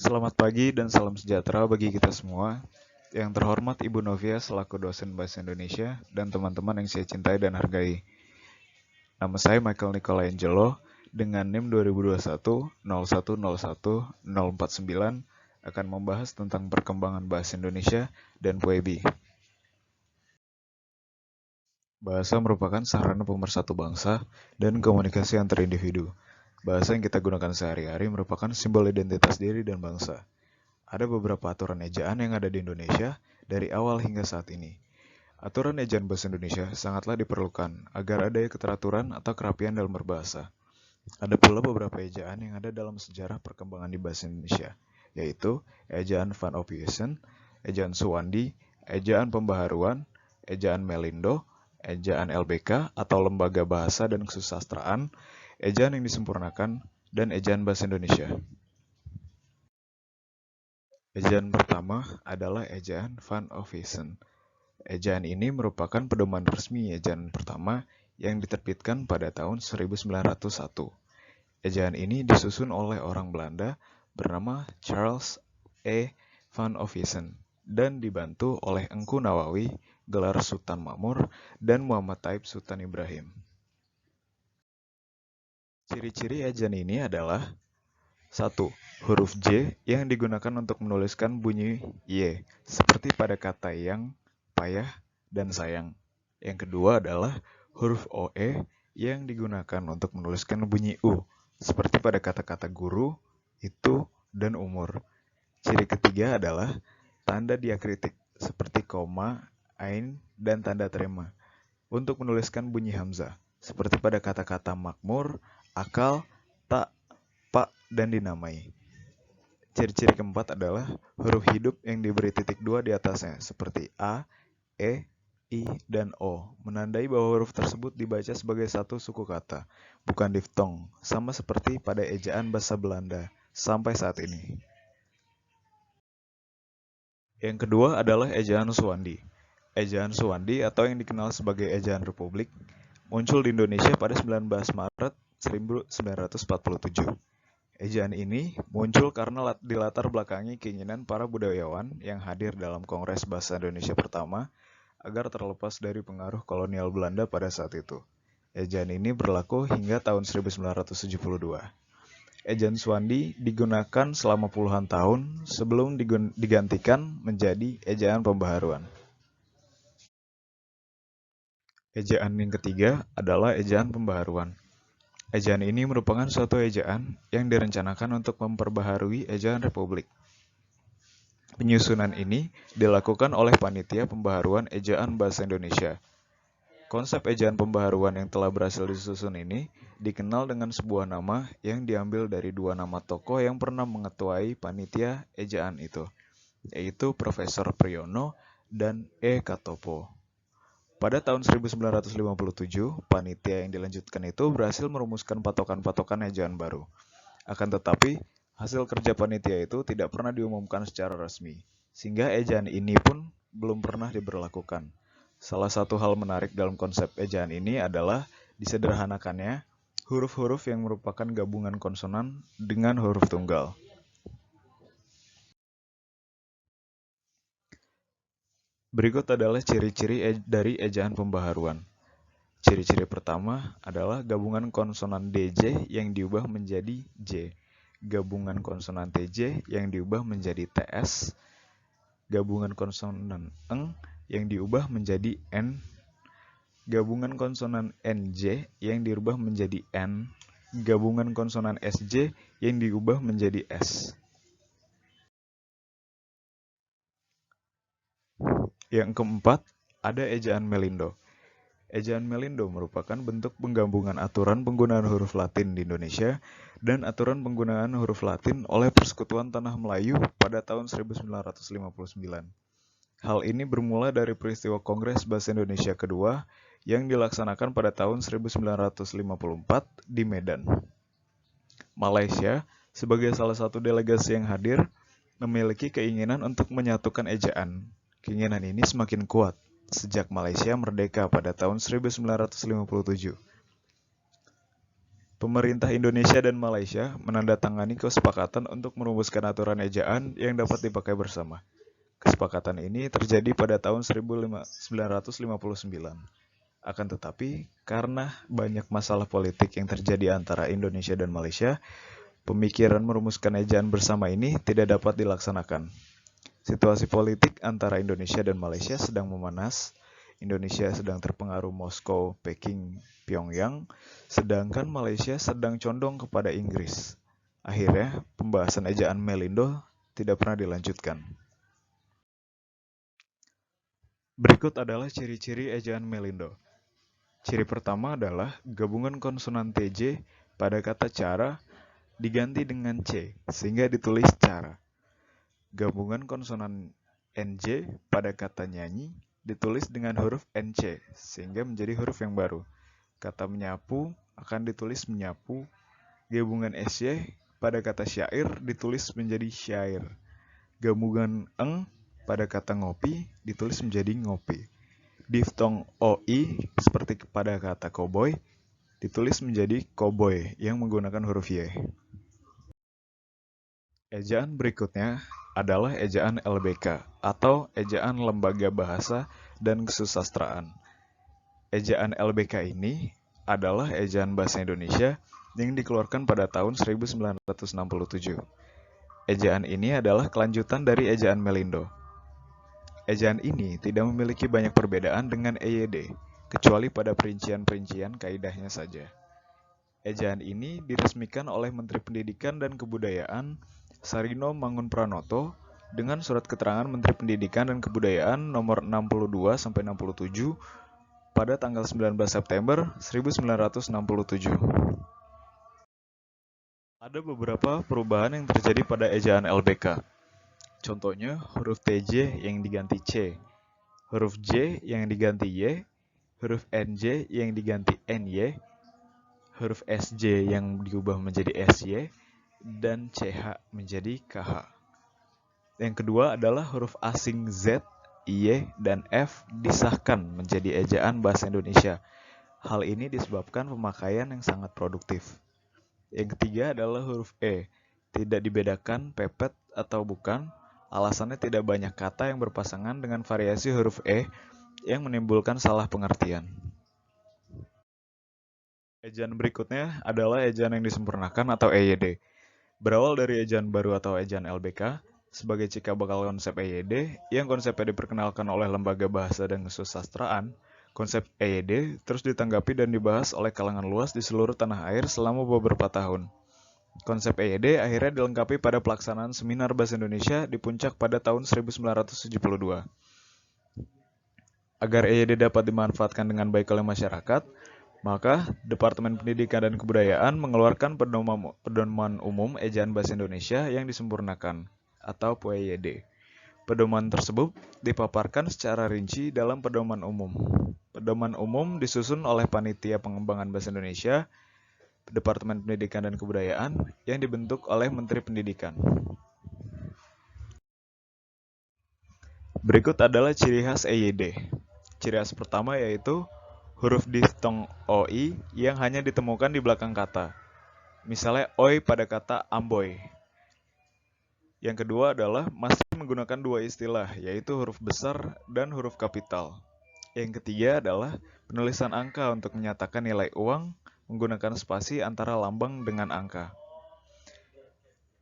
Selamat pagi dan salam sejahtera bagi kita semua. Yang terhormat Ibu Novia selaku dosen Bahasa Indonesia dan teman-teman yang saya cintai dan hargai. Nama saya Michael Nicolangelo dengan NIM 2021-0101-049 akan membahas tentang perkembangan bahasa Indonesia dan Puebi. Bahasa merupakan sarana pemersatu bangsa dan komunikasi antar individu. Bahasa yang kita gunakan sehari-hari merupakan simbol identitas diri dan bangsa. Ada beberapa aturan ejaan yang ada di Indonesia dari awal hingga saat ini. Aturan ejaan bahasa Indonesia sangatlah diperlukan agar ada keteraturan atau kerapian dalam berbahasa. Ada pula beberapa ejaan yang ada dalam sejarah perkembangan di bahasa Indonesia, yaitu ejaan Van Ophuijsen, ejaan Suwandi, ejaan pembaharuan, ejaan Melindo, ejaan LBK atau Lembaga Bahasa dan Kesusastraan, ejaan yang disempurnakan, dan ejaan bahasa Indonesia. Ejaan pertama adalah ejaan Van Ophuijsen. Ejaan ini merupakan pedoman resmi ejaan pertama yang diterbitkan pada tahun 1901. Ejaan ini disusun oleh orang Belanda bernama Charles E. Van Ophuijsen dan dibantu oleh Engku Nawawi, gelar Sultan Makmur, dan Muhammad Taib Sultan Ibrahim. Ciri-ciri ejaan ini adalah 1. Huruf J yang digunakan untuk menuliskan bunyi Y, seperti pada kata yang, payah, dan sayang. Yang kedua adalah huruf OE yang digunakan untuk menuliskan bunyi U, seperti pada kata-kata guru, itu, dan umur. Ciri ketiga adalah tanda diakritik, seperti koma, ain, dan tanda trema, untuk menuliskan bunyi hamzah, seperti pada kata-kata makmur, akal, tak, pak, dan dinamai. Ciri-ciri keempat adalah huruf hidup yang diberi titik 2 di atasnya, seperti A, E, I, dan O, menandai bahwa huruf tersebut dibaca sebagai satu suku kata, bukan diftong, sama seperti pada ejaan bahasa Belanda sampai saat ini. Yang kedua adalah ejaan Suwandi. Ejaan Suwandi atau yang dikenal sebagai ejaan Republik muncul di Indonesia pada 19 Maret 1947. Ejaan ini muncul karena dilatar belakangi keinginan para budayawan yang hadir dalam Kongres Bahasa Indonesia pertama agar terlepas dari pengaruh kolonial Belanda pada saat itu. Ejaan ini berlaku hingga tahun 1972. Ejaan Suwandi digunakan selama puluhan tahun sebelum digantikan menjadi ejaan pembaharuan. Ejaan yang ketiga adalah ejaan pembaharuan. Ejaan ini merupakan suatu ejaan yang direncanakan untuk memperbaharui ejaan Republik. Penyusunan ini dilakukan oleh Panitia Pembaharuan Ejaan Bahasa Indonesia. Konsep ejaan pembaharuan yang telah berhasil disusun ini dikenal dengan sebuah nama yang diambil dari dua nama tokoh yang pernah mengetuai panitia ejaan itu, yaitu Profesor Priyono dan E. Katopo. Pada tahun 1957, panitia yang dilanjutkan itu berhasil merumuskan patokan-patokan ejaan baru. Akan tetapi, hasil kerja panitia itu tidak pernah diumumkan secara resmi, sehingga ejaan ini pun belum pernah diberlakukan. Salah satu hal menarik dalam konsep ejaan ini adalah disederhanakannya huruf-huruf yang merupakan gabungan konsonan dengan huruf tunggal. Berikut adalah ciri-ciri dari ejaan pembaharuan. Ciri-ciri pertama adalah gabungan konsonan DJ yang diubah menjadi J, gabungan konsonan TJ yang diubah menjadi TS, gabungan konsonan eng yang diubah menjadi N, gabungan konsonan NJ yang dirubah menjadi N, gabungan konsonan SJ yang diubah menjadi S. Yang keempat, ada ejaan Melindo. Ejaan Melindo merupakan bentuk penggabungan aturan penggunaan huruf Latin di Indonesia dan aturan penggunaan huruf Latin oleh Persekutuan Tanah Melayu pada tahun 1959. Hal ini bermula dari peristiwa Kongres Bahasa Indonesia kedua yang dilaksanakan pada tahun 1954 di Medan. Malaysia, sebagai salah satu delegasi yang hadir, memiliki keinginan untuk menyatukan ejaan. Keinginan ini semakin kuat sejak Malaysia merdeka pada tahun 1957. Pemerintah Indonesia dan Malaysia menandatangani kesepakatan untuk merumuskan aturan ejaan yang dapat dipakai bersama. Kesepakatan ini terjadi pada tahun 1959. Akan tetapi, karena banyak masalah politik yang terjadi antara Indonesia dan Malaysia, pemikiran merumuskan ejaan bersama ini tidak dapat dilaksanakan. Situasi politik antara Indonesia dan Malaysia sedang memanas. Indonesia sedang terpengaruh Moskow, Peking, Pyongyang, sedangkan Malaysia sedang condong kepada Inggris. Akhirnya, pembahasan ejaan Melindo tidak pernah dilanjutkan. Berikut adalah ciri-ciri ejaan Melindo. Ciri pertama adalah gabungan konsonan TJ pada kata cara diganti dengan C, sehingga ditulis cara. Gabungan konsonan NJ pada kata nyanyi ditulis dengan huruf NC, sehingga menjadi huruf yang baru. Kata menyapu akan ditulis menyapu. Gabungan SY pada kata syair ditulis menjadi syair. Gabungan eng pada kata ngopi ditulis menjadi ngopi. Diftong OI seperti pada kata koboi ditulis menjadi koboi yang menggunakan huruf Y. Ejaan berikutnya adalah ejaan LBK atau ejaan Lembaga Bahasa dan Kesusastraan. Ejaan LBK ini adalah ejaan bahasa Indonesia yang dikeluarkan pada tahun 1967. Ejaan ini adalah kelanjutan dari ejaan Melindo. Ejaan ini tidak memiliki banyak perbedaan dengan EYD, kecuali pada perincian-perincian kaidahnya saja. Ejaan ini diresmikan oleh Menteri Pendidikan dan Kebudayaan Sarino Mangunpranoto dengan Surat Keterangan Menteri Pendidikan dan Kebudayaan nomor 62-67 pada tanggal 19 September 1967. Ada beberapa perubahan yang terjadi pada ejaan LBK. Contohnya, huruf TJ yang diganti C, huruf J yang diganti Y, huruf NJ yang diganti NY, huruf SJ yang diubah menjadi SY, dan CH menjadi KH. Yang kedua adalah huruf asing Z, Y, dan F disahkan menjadi ejaan bahasa Indonesia. Hal ini disebabkan pemakaian yang sangat produktif. Yang ketiga adalah huruf E, tidak dibedakan pepet atau bukan, alasannya tidak banyak kata yang berpasangan dengan variasi huruf E yang menimbulkan salah pengertian. Ejaan berikutnya adalah ejaan yang disempurnakan atau EYD. Berawal dari ejaan baru atau ejaan LBK, sebagai cikal bakal konsep EYD, yang konsepnya diperkenalkan oleh Lembaga Bahasa dan Kesusastraan, konsep EYD terus ditanggapi dan dibahas oleh kalangan luas di seluruh tanah air selama beberapa tahun. Konsep EYD akhirnya dilengkapi pada pelaksanaan Seminar Bahasa Indonesia di Puncak pada tahun 1972. Agar EYD dapat dimanfaatkan dengan baik oleh masyarakat, maka Departemen Pendidikan dan Kebudayaan mengeluarkan Pedoman Umum Ejaan Bahasa Indonesia yang disempurnakan, atau PEYD. Pedoman tersebut dipaparkan secara rinci dalam Pedoman Umum. Pedoman Umum disusun oleh Panitia Pengembangan Bahasa Indonesia, Departemen Pendidikan dan Kebudayaan, yang dibentuk oleh Menteri Pendidikan. Berikut adalah ciri khas EYD. Ciri khas pertama yaitu huruf diftong OI yang hanya ditemukan di belakang kata. Misalnya OI pada kata amboy. Yang kedua adalah masih menggunakan dua istilah, yaitu huruf besar dan huruf kapital. Yang ketiga adalah penulisan angka untuk menyatakan nilai uang menggunakan spasi antara lambang dengan angka.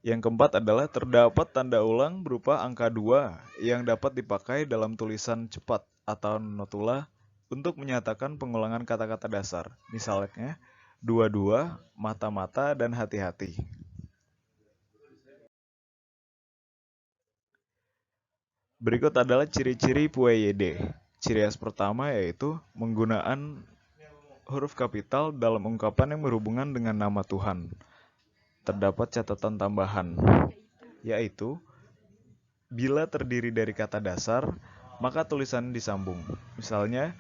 Yang keempat adalah terdapat tanda ulang berupa angka 2 yang dapat dipakai dalam tulisan cepat atau notula untuk menyatakan pengulangan kata-kata dasar, misalnya dua-dua, mata-mata, dan hati-hati. Berikut adalah ciri-ciri PUEYD. Ciri khas pertama yaitu penggunaan huruf kapital dalam ungkapan yang berhubungan dengan nama Tuhan. Terdapat catatan tambahan, yaitu bila terdiri dari kata dasar, maka tulisan disambung. Misalnya,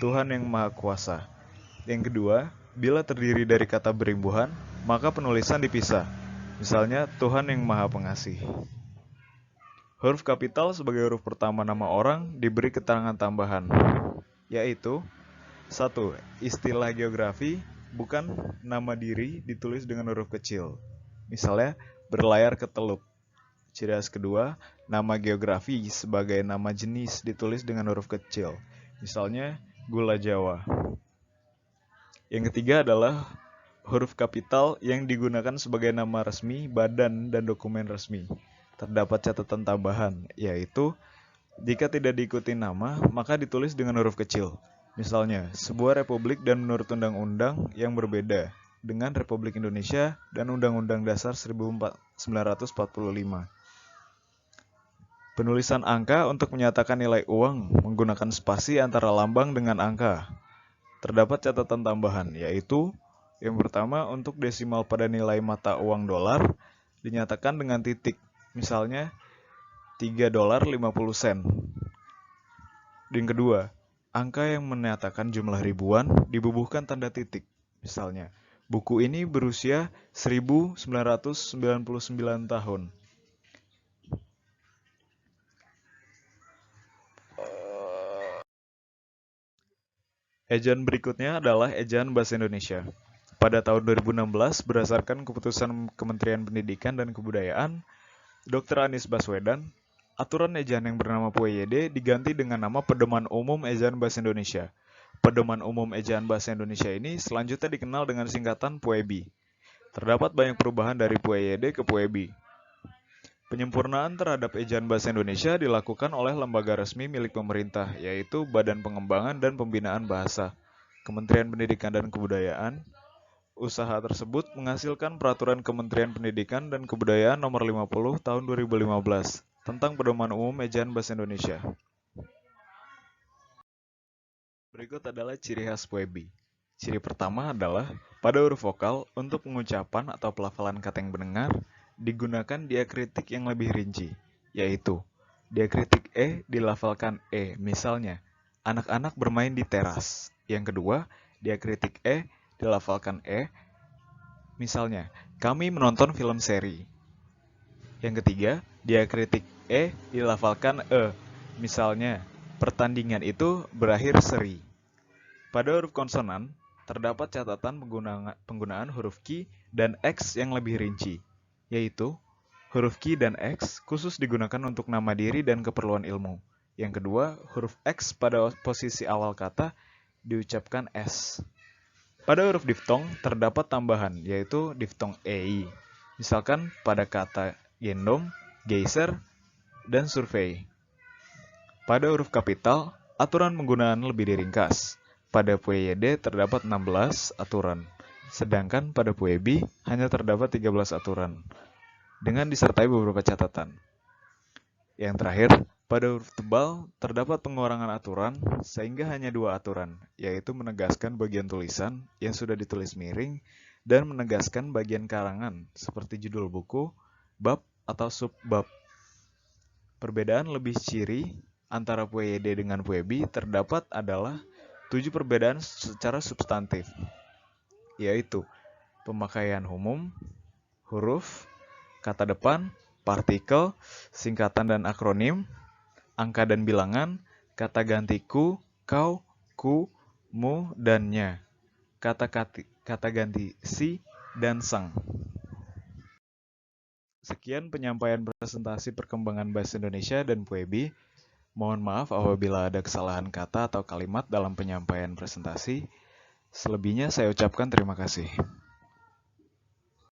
Tuhan yang Maha Kuasa. Yang kedua, bila terdiri dari kata berimbuhan, maka penulisan dipisah. Misalnya, Tuhan yang Maha Pengasih. Huruf kapital sebagai huruf pertama nama orang diberi keterangan tambahan, yaitu 1. Istilah geografi, bukan nama diri ditulis dengan huruf kecil. Misalnya, berlayar ke Teluk. Ciri khas kedua, nama geografi sebagai nama jenis ditulis dengan huruf kecil. Misalnya, gula Jawa. Yang ketiga adalah huruf kapital yang digunakan sebagai nama resmi, badan, dan dokumen resmi. Terdapat catatan tambahan, yaitu jika tidak diikuti nama, maka ditulis dengan huruf kecil. Misalnya, sebuah republik dan menurut undang-undang yang berbeda dengan Republik Indonesia dan Undang-Undang Dasar 1945. Penulisan angka untuk menyatakan nilai uang menggunakan spasi antara lambang dengan angka. Terdapat catatan tambahan, yaitu yang pertama untuk desimal pada nilai mata uang dolar dinyatakan dengan titik. Misalnya, $3.50. Yang kedua, angka yang menyatakan jumlah ribuan dibubuhkan tanda titik. Misalnya, buku ini berusia 1999 tahun. Ejaan berikutnya adalah ejaan bahasa Indonesia. Pada tahun 2016, berdasarkan keputusan Kementerian Pendidikan dan Kebudayaan, Dr. Anies Baswedan, aturan ejaan yang bernama PUED diganti dengan nama Pedoman Umum Ejaan Bahasa Indonesia. Pedoman Umum Ejaan Bahasa Indonesia ini selanjutnya dikenal dengan singkatan PUEBI. Terdapat banyak perubahan dari PUED ke PUEBI. Penyempurnaan terhadap ejaan bahasa Indonesia dilakukan oleh lembaga resmi milik pemerintah, yaitu Badan Pengembangan dan Pembinaan Bahasa, Kementerian Pendidikan dan Kebudayaan. Usaha tersebut menghasilkan Peraturan Kementerian Pendidikan dan Kebudayaan Nomor 50 Tahun 2015 tentang Pedoman Umum Ejaan Bahasa Indonesia. Berikut adalah ciri khas PUEBI. Ciri pertama adalah pada huruf vokal untuk pengucapan atau pelafalan kata yang mendengar digunakan diakritik yang lebih rinci, yaitu diakritik E dilafalkan E, misalnya anak-anak bermain di teras. Yang kedua, diakritik E dilafalkan E, misalnya kami menonton film seri. Yang ketiga, diakritik E dilafalkan E, misalnya pertandingan itu berakhir seri. Pada huruf konsonan, terdapat catatan penggunaan huruf Q dan X yang lebih rinci, yaitu huruf Q dan X khusus digunakan untuk nama diri dan keperluan ilmu. Yang kedua, huruf X pada posisi awal kata diucapkan S. Pada huruf diftong terdapat tambahan, yaitu diftong EI. Misalkan pada kata gendong, geyser, dan survei. Pada huruf kapital, aturan penggunaan lebih diringkas. Pada PUED terdapat 16 aturan, sedangkan pada PUEBI hanya terdapat 13 aturan, dengan disertai beberapa catatan. Yang terakhir, pada huruf tebal terdapat pengurangan aturan sehingga hanya 2 aturan, yaitu menegaskan bagian tulisan yang sudah ditulis miring dan menegaskan bagian karangan seperti judul buku, bab, atau subbab. Perbedaan lebih ciri antara PUED dengan PUEBI terdapat adalah 7 perbedaan secara substantif, yaitu pemakaian umum, huruf, kata depan, partikel, singkatan dan akronim, angka dan bilangan, kata ganti ku, kau, ku, mu, dan nya, kata ganti si, dan sang. Sekian penyampaian presentasi perkembangan bahasa Indonesia dan PUEBI. Mohon maaf apabila ada kesalahan kata atau kalimat dalam penyampaian presentasi. Selebihnya saya ucapkan terima kasih.